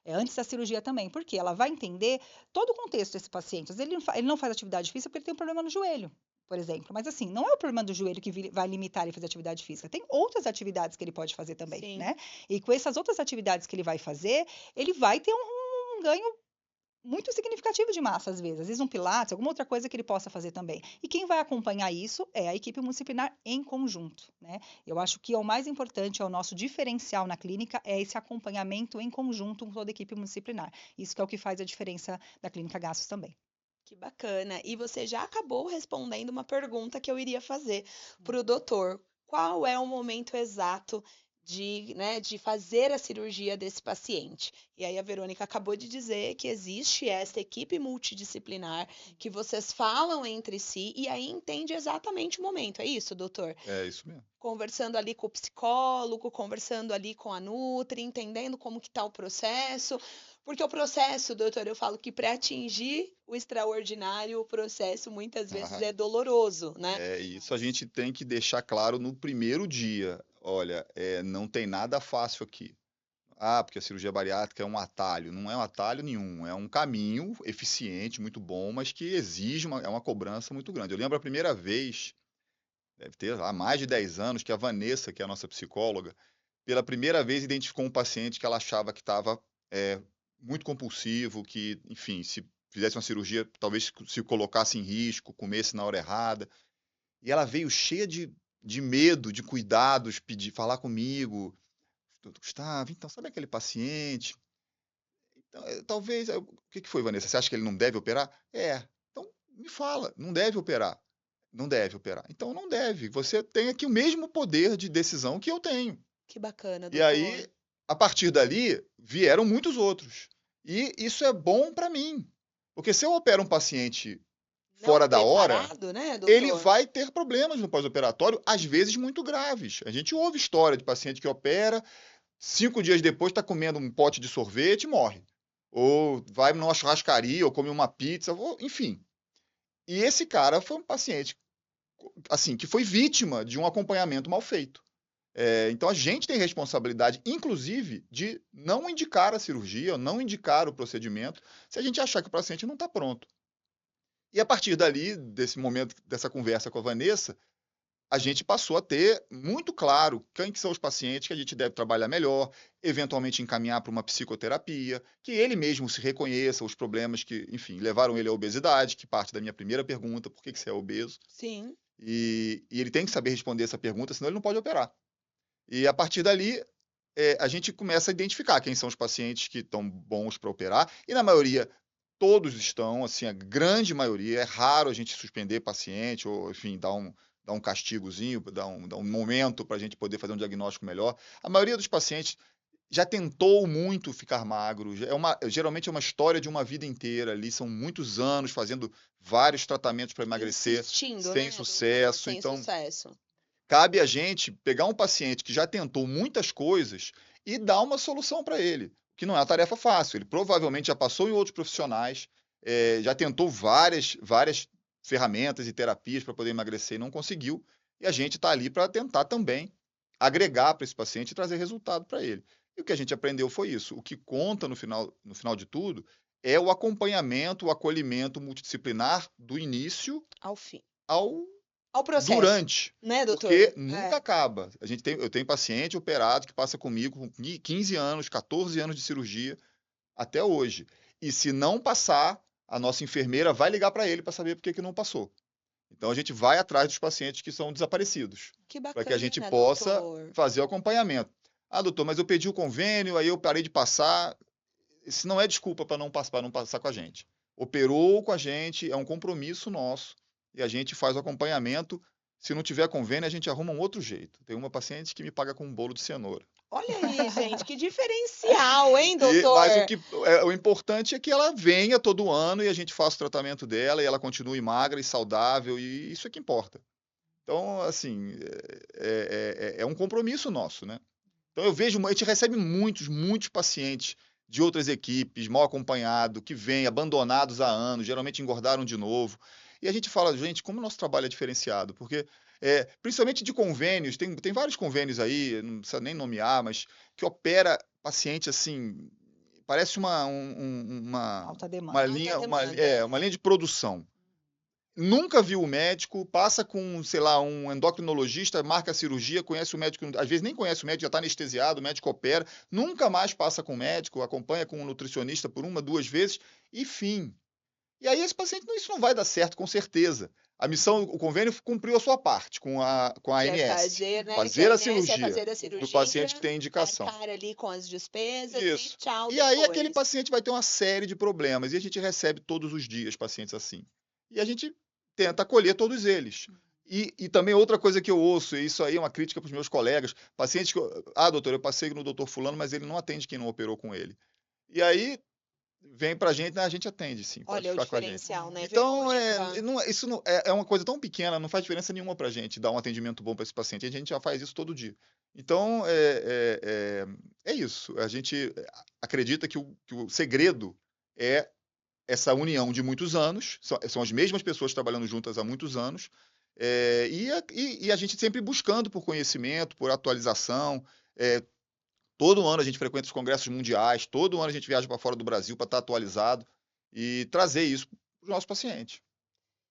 Antes da cirurgia também, porque ela vai entender todo o contexto desse paciente. Às vezes ele não faz atividade física porque ele tem um problema no joelho, por exemplo. Mas assim, não é o problema do joelho que vai limitar ele a fazer atividade física. Tem outras atividades que ele pode fazer também, Sim. né? E com essas outras atividades que ele vai fazer, ele vai ter um ganho muito significativo de massa, às vezes um pilates, alguma outra coisa que ele possa fazer também. E quem vai acompanhar isso é a equipe multidisciplinar em conjunto, né? Eu acho que o mais importante, é o nosso diferencial na clínica, é esse acompanhamento em conjunto com toda a equipe multidisciplinar. Isso que é o que faz a diferença da clínica Gastos também. Que bacana. E você já acabou respondendo uma pergunta que eu iria fazer para o doutor. Qual é o momento exato de fazer a cirurgia desse paciente? E aí a Verônica acabou de dizer que existe essa equipe multidisciplinar, que vocês falam entre si e aí entende exatamente o momento. É isso, doutor? É isso mesmo. Conversando ali com o psicólogo, conversando ali com a Nutri, entendendo como que está o processo. Porque o processo, doutor, eu falo que para atingir o extraordinário, o processo muitas vezes é doloroso, né? Isso a gente tem que deixar claro no primeiro dia. Olha, não tem nada fácil aqui. Ah, porque a cirurgia bariátrica é um atalho. Não é um atalho nenhum, é um caminho eficiente, muito bom, mas que exige uma cobrança muito grande. Eu lembro a primeira vez, deve ter há mais de 10 anos, que a Vanessa, que é a nossa psicóloga, pela primeira vez identificou um paciente que ela achava que estava muito compulsivo, que, enfim, se fizesse uma cirurgia, talvez se colocasse em risco, comesse na hora errada. E ela veio cheia de medo, de cuidados, falar comigo. Gustavo, então, sabe aquele paciente? Então, talvez. O que foi, Vanessa? Você acha que ele não deve operar? Então me fala, não deve operar. Não deve operar. Então não deve. Você tem aqui o mesmo poder de decisão que eu tenho. Que bacana, E doutor. aí, a partir dali, vieram muitos outros. E isso é bom para mim. Porque se eu opero um paciente fora da hora, né, ele vai ter problemas no pós-operatório, às vezes muito graves. A gente ouve história de paciente que opera, 5 dias depois está comendo um pote de sorvete e morre. Ou vai numa churrascaria, ou come uma pizza, enfim. E esse cara foi um paciente assim, que foi vítima de um acompanhamento mal feito. Então a gente tem responsabilidade, inclusive, de não indicar a cirurgia, não indicar o procedimento, se a gente achar que o paciente não está pronto. E a partir dali, desse momento, dessa conversa com a Vanessa, a gente passou a ter muito claro quem que são os pacientes que a gente deve trabalhar melhor, eventualmente encaminhar para uma psicoterapia, que ele mesmo se reconheça os problemas que, enfim, levaram ele à obesidade, que parte da minha primeira pergunta, por que você é obeso? Sim. E ele tem que saber responder essa pergunta, senão ele não pode operar. E a partir dali, a gente começa a identificar quem são os pacientes que estão bons para operar, e na maioria, todos estão, assim, a grande maioria. É raro a gente suspender paciente, ou, enfim, dar um castigozinho, dar um momento para a gente poder fazer um diagnóstico melhor. A maioria dos pacientes já tentou muito ficar magro, geralmente é uma história de uma vida inteira ali, são muitos anos fazendo vários tratamentos para emagrecer, sem sucesso. Sem Então, sucesso. cabe a gente pegar um paciente que já tentou muitas coisas e dar uma solução para ele, que não é uma tarefa fácil. Ele provavelmente já passou em outros profissionais, já tentou várias ferramentas e terapias para poder emagrecer e não conseguiu. E a gente está ali para tentar também agregar para esse paciente e trazer resultado para ele. E o que a gente aprendeu foi isso. O que conta no final de tudo é o acompanhamento, o acolhimento multidisciplinar do início ao fim, ao processo, durante, né, doutor? Porque nunca acaba. Eu tenho paciente operado que passa comigo com 15 anos, 14 anos de cirurgia até hoje. E se não passar, a nossa enfermeira vai ligar para ele para saber por que não passou. Então, a gente vai atrás dos pacientes que são desaparecidos, Que para que a gente bacana, possa doutor. fazer o acompanhamento. Ah, doutor, mas eu pedi o convênio, aí eu parei de passar. Isso não é desculpa para não passar com a gente. Operou com a gente, é um compromisso nosso, e a gente faz o acompanhamento. Se não tiver convênio, a gente arruma um outro jeito. Tem uma paciente que me paga com um bolo de cenoura. Olha aí, gente, que diferencial, hein, Mas doutor? o importante é que ela venha todo ano e a gente faça o tratamento dela e ela continue magra e saudável, e isso é que importa. Então, assim, é um compromisso nosso, né? Então, a gente recebe muitos pacientes de outras equipes, mal acompanhados, que vêm abandonados há anos, geralmente engordaram de novo. E a gente fala, gente, como o nosso trabalho é diferenciado, porque, principalmente de convênios, tem vários convênios aí, não precisa nem nomear, mas que opera paciente assim, parece Alta uma demanda. linha, Alta demanda. uma linha de produção. Nunca viu o médico, passa com, sei lá, um endocrinologista, marca a cirurgia, conhece o médico, às vezes nem conhece o médico, já está anestesiado, o médico opera, nunca mais passa com o médico, acompanha com um nutricionista por 1, 2 vezes, e fim. E aí esse paciente, isso não vai dar certo, com certeza. A missão, o convênio cumpriu a sua parte com a Que é ANS, fazer, né? Que fazer a a ANS é cirurgia fazer a do cirurgia, paciente que tem indicação. arcar ali com as despesas e Isso. tchau E aí aquele depois. paciente vai ter uma série de problemas, e a gente recebe todos os dias pacientes assim. E a gente tenta acolher todos eles. E também outra coisa que eu ouço, e isso aí é uma crítica para os meus colegas, pacientes que, doutor, eu passei no doutor fulano, mas ele não atende quem não operou com ele. E aí vem pra gente, né, a gente atende, sim, pode Olha o ficar com a gente. diferencial, né, Então, Verônica? isso não, é uma coisa tão pequena, não faz diferença nenhuma pra gente dar um atendimento bom para esse paciente, a gente já faz isso todo dia. Então, é isso, a gente acredita que o segredo é essa união de muitos anos, são as mesmas pessoas trabalhando juntas há muitos anos, e a gente sempre buscando por conhecimento, por atualização. Todo ano a gente frequenta os congressos mundiais, todo ano a gente viaja para fora do Brasil para estar atualizado e trazer isso para os nossos pacientes.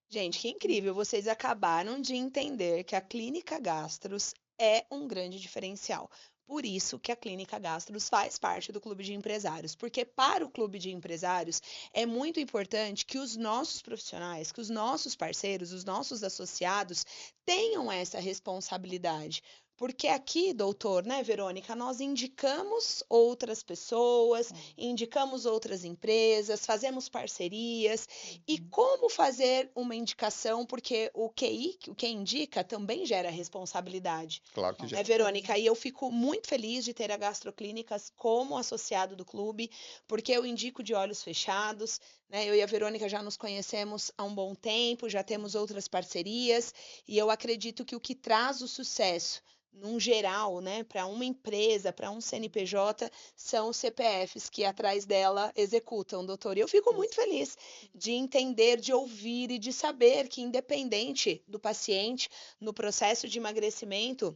Gente, que incrível! Vocês acabaram de entender que a Clínica Gastros é um grande diferencial. Por isso que a Clínica Gastros faz parte do Clube de Empresários, porque para o Clube de Empresários é muito importante que os nossos profissionais, que os nossos parceiros, os nossos associados tenham essa responsabilidade. Porque aqui, doutor, né, Verônica, nós indicamos outras pessoas, indicamos outras empresas, fazemos parcerias. E como fazer uma indicação? Porque o QI, o que indica, também gera responsabilidade. Claro que Com já. Né, Verônica? E eu fico muito feliz de ter a Gastroclínicas como associado do clube, porque eu indico de olhos fechados. Né? Eu e a Verônica já nos conhecemos há um bom tempo, já temos outras parcerias, e eu acredito que o que traz o sucesso num geral, né, para uma empresa, para um CNPJ, são os CPFs que atrás dela executam, doutor. E eu fico muito feliz de entender, de ouvir e de saber que, independente do paciente, no processo de emagrecimento,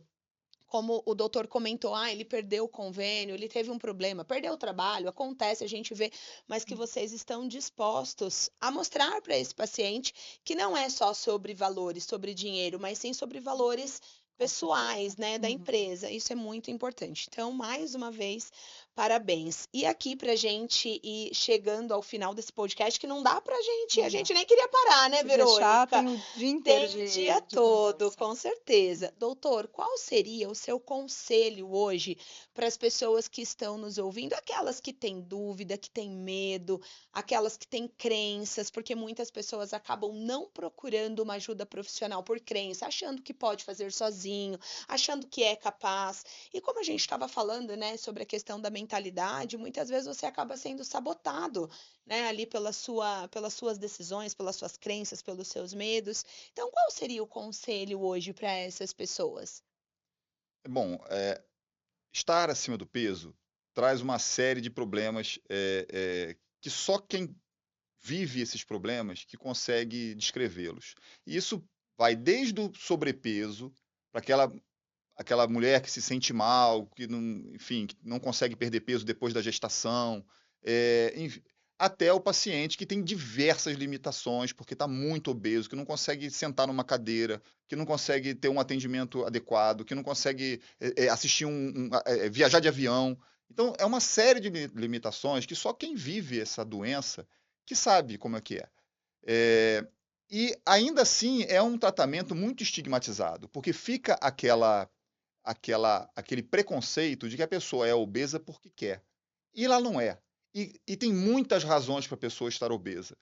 como o doutor comentou, ele perdeu o convênio, ele teve um problema, perdeu o trabalho, acontece, a gente vê, mas que vocês estão dispostos a mostrar para esse paciente que não é só sobre valores, sobre dinheiro, mas sim sobre valores pessoais, né, da empresa. Isso é muito importante. Então, mais uma vez, parabéns. E aqui pra gente ir chegando ao final desse podcast, que não dá pra gente, a gente nem queria parar, né, Se deixar, Verônica? tem o dia inteiro Tem o dia de todo, conversa. com certeza. Doutor, qual seria o seu conselho hoje para as pessoas que estão nos ouvindo? Aquelas que têm dúvida, que têm medo, aquelas que têm crenças, porque muitas pessoas acabam não procurando uma ajuda profissional por crença, achando que pode fazer sozinho, achando que é capaz. E como a gente estava falando, né, sobre a questão da mentalidade, muitas vezes você acaba sendo sabotado, né, ali pelas suas decisões, pelas suas crenças, pelos seus medos. Então, qual seria o conselho hoje para essas pessoas? Bom, estar acima do peso traz uma série de problemas que só quem vive esses problemas que consegue descrevê-los. E isso vai desde o sobrepeso, para aquela mulher que se sente mal, que não, enfim, que não consegue perder peso depois da gestação, até o paciente que tem diversas limitações, porque está muito obeso, que não consegue sentar numa cadeira, que não consegue ter um atendimento adequado, que não consegue assistir viajar de avião. Então, é uma série de limitações que só quem vive essa doença que sabe como é que é. E ainda assim é um tratamento muito estigmatizado, porque fica aquele preconceito de que a pessoa é obesa porque quer. E ela não é. E tem muitas razões para a pessoa estar obesa.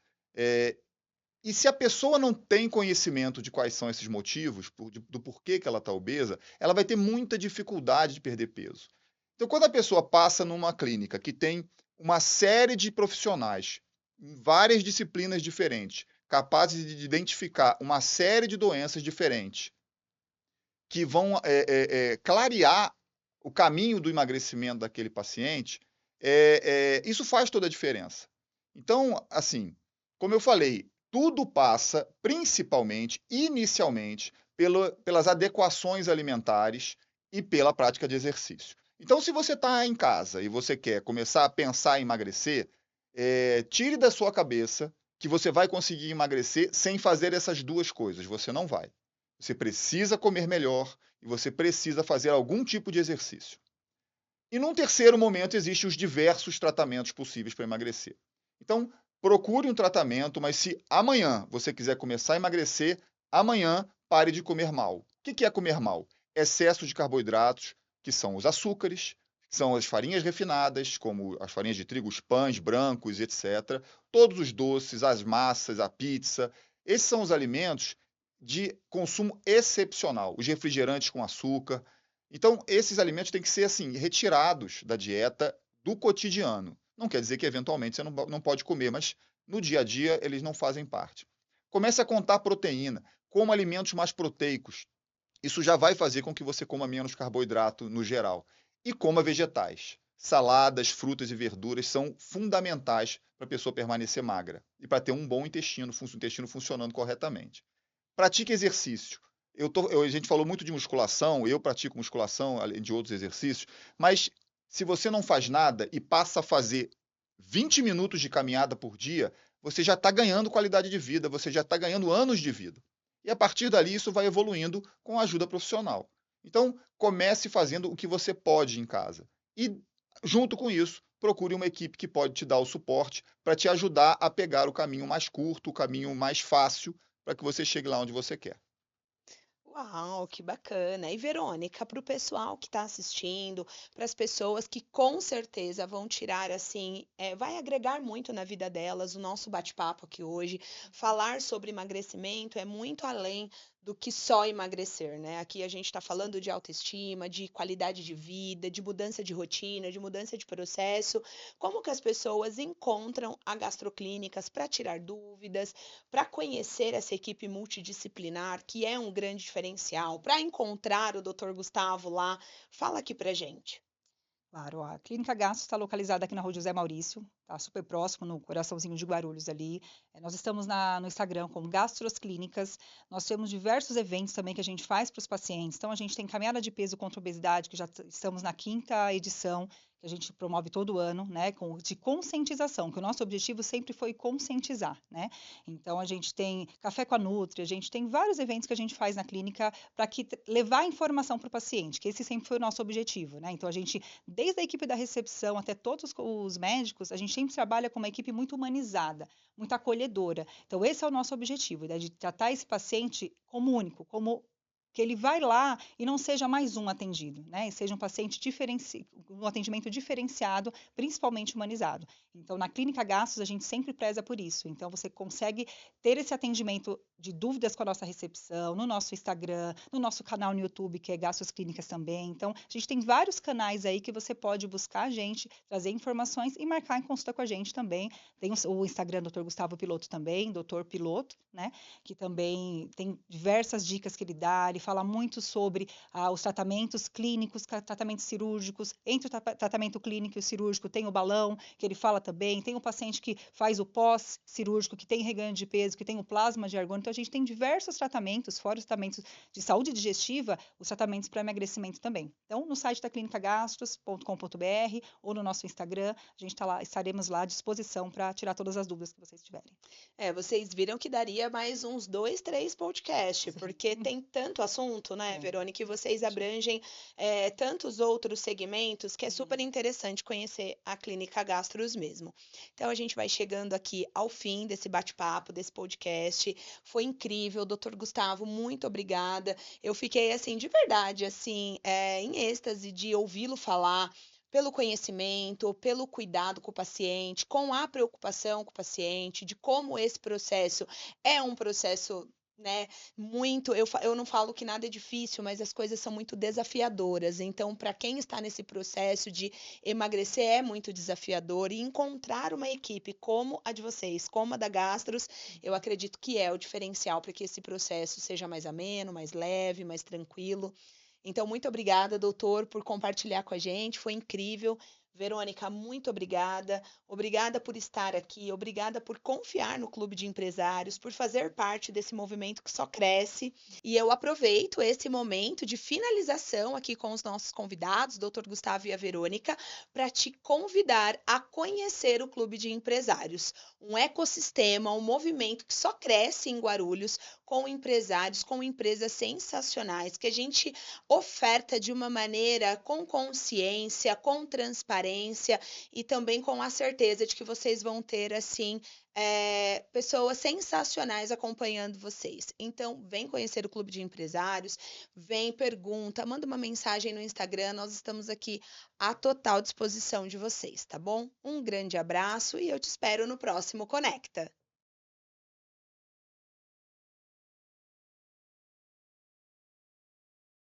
E se a pessoa não tem conhecimento de quais são esses motivos, do porquê que ela está obesa, ela vai ter muita dificuldade de perder peso. Então, quando a pessoa passa numa clínica que tem uma série de profissionais, em várias disciplinas diferentes, capazes de identificar uma série de doenças diferentes, que vão clarear o caminho do emagrecimento daquele paciente, isso faz toda a diferença. Então, assim, como eu falei, tudo passa, principalmente, inicialmente, pelas adequações alimentares e pela prática de exercício. Então, se você está em casa e você quer começar a pensar em emagrecer, tire da sua cabeça que você vai conseguir emagrecer sem fazer essas duas coisas. Você não vai. Você precisa comer melhor e você precisa fazer algum tipo de exercício. E num terceiro momento, existem os diversos tratamentos possíveis para emagrecer. Então, procure um tratamento, mas se amanhã você quiser começar a emagrecer, amanhã pare de comer mal. O que é comer mal? Excesso de carboidratos, que são os açúcares, que são as farinhas refinadas, como as farinhas de trigo, os pães brancos, etc. Todos os doces, as massas, a pizza. Esses são os alimentos de consumo excepcional. Os refrigerantes com açúcar. Então, esses alimentos têm que ser assim, retirados da dieta do cotidiano. Não quer dizer que eventualmente você não pode comer, mas no dia a dia eles não fazem parte. Comece a contar proteína, coma alimentos mais proteicos. Isso já vai fazer com que você coma menos carboidrato no geral. E coma vegetais. Saladas, frutas e verduras são fundamentais para a pessoa permanecer magra e para ter um bom intestino, o intestino funcionando corretamente. Pratique exercício. A gente falou muito de musculação, eu pratico musculação, além de outros exercícios, mas se você não faz nada e passa a fazer 20 minutos de caminhada por dia, você já está ganhando qualidade de vida, você já está ganhando anos de vida. E a partir dali isso vai evoluindo com a ajuda profissional. Então, comece fazendo o que você pode em casa. E, junto com isso, procure uma equipe que pode te dar o suporte para te ajudar a pegar o caminho mais curto, o caminho mais fácil, para que você chegue lá onde você quer. Uau, que bacana. E Verônica, para o pessoal que está assistindo, para as pessoas que com certeza vão tirar assim, vai agregar muito na vida delas, o nosso bate-papo aqui hoje, falar sobre emagrecimento é muito além do que só emagrecer, né? Aqui a gente está falando de autoestima, de qualidade de vida, de mudança de rotina, de mudança de processo. Como que as pessoas encontram a Gastroclínicas para tirar dúvidas, para conhecer essa equipe multidisciplinar, que é um grande diferencial, para encontrar o Dr. Gustavo lá. Fala aqui pra gente. Claro, a Clínica Gastro está localizada aqui na Rua José Maurício, tá super próximo, no coraçãozinho de Guarulhos ali. Nós estamos no Instagram como Gastros Clínicas. Nós temos diversos eventos também que a gente faz para os pacientes. Então, a gente tem caminhada de peso contra a obesidade, que já estamos na 5ª edição, que a gente promove todo ano, né, de conscientização, que o nosso objetivo sempre foi conscientizar, né? Então, a gente tem Café com a Nutri, a gente tem vários eventos que a gente faz na clínica para levar informação para o paciente, que esse sempre foi o nosso objetivo, né? Então, a gente, desde a equipe da recepção até todos os médicos, a gente sempre trabalha com uma equipe muito humanizada, muito acolhedora. Então, esse é o nosso objetivo, né, de tratar esse paciente como único, como que ele vai lá e não seja mais um atendido, né? E seja um paciente um atendimento diferenciado, principalmente humanizado. Então, na Clínica Gastros, a gente sempre preza por isso. Então, você consegue ter esse atendimento de dúvidas com a nossa recepção, no nosso Instagram, no nosso canal no YouTube, que é Gastros Clínicas também. Então, a gente tem vários canais aí que você pode buscar a gente, trazer informações e marcar em consulta com a gente também. Tem o Instagram do Dr. Gustavo Piloto também, Dr. Piloto, né? Que também tem diversas dicas que ele dá. Ele fala muito sobre os tratamentos clínicos, tratamentos cirúrgicos. Entre o tratamento clínico e o cirúrgico tem o balão, que ele fala também. Tem o paciente que faz o pós-cirúrgico, que tem reganho de peso, que tem o plasma de argônio. Então, a gente tem diversos tratamentos, fora os tratamentos de saúde digestiva, os tratamentos para emagrecimento também. Então, no site da clinicagastros.com.br ou no nosso Instagram, a gente estaremos lá à disposição para tirar todas as dúvidas que vocês tiverem. Vocês viram que daria mais uns 2, 3 podcasts, porque tem tanto assunto, né, É, Verônica? E vocês bastante. abrangem tantos outros segmentos que é super interessante conhecer a Clínica Gastros mesmo. Então, a gente vai chegando aqui ao fim desse bate-papo, desse podcast. Foi incrível, doutor Gustavo, muito obrigada. Eu fiquei, assim, de verdade, assim, em êxtase de ouvi-lo falar, pelo conhecimento, pelo cuidado com o paciente, com a preocupação com o paciente, de como esse processo é um processo, né, muito. Eu não falo que nada é difícil, mas as coisas são muito desafiadoras. Então, para quem está nesse processo de emagrecer, é muito desafiador. E encontrar uma equipe como a de vocês, como a da Gastros, eu acredito que é o diferencial para que esse processo seja mais ameno, mais leve, mais tranquilo. Então, muito obrigada, doutor, por compartilhar com a gente, foi incrível. Verônica, muito obrigada. Obrigada por estar aqui, obrigada por confiar no Clube de Empresários, por fazer parte desse movimento que só cresce. E eu aproveito esse momento de finalização aqui com os nossos convidados, doutor Gustavo e a Verônica, para te convidar a conhecer o Clube de Empresários, um ecossistema, um movimento que só cresce em Guarulhos, com empresários, com empresas sensacionais, que a gente oferta de uma maneira com consciência, com transparência e também com a certeza de que vocês vão ter, assim, pessoas sensacionais acompanhando vocês. Então, vem conhecer o Clube de Empresários, vem, pergunta, manda uma mensagem no Instagram, nós estamos aqui à total disposição de vocês, tá bom? Um grande abraço e eu te espero no próximo Conecta.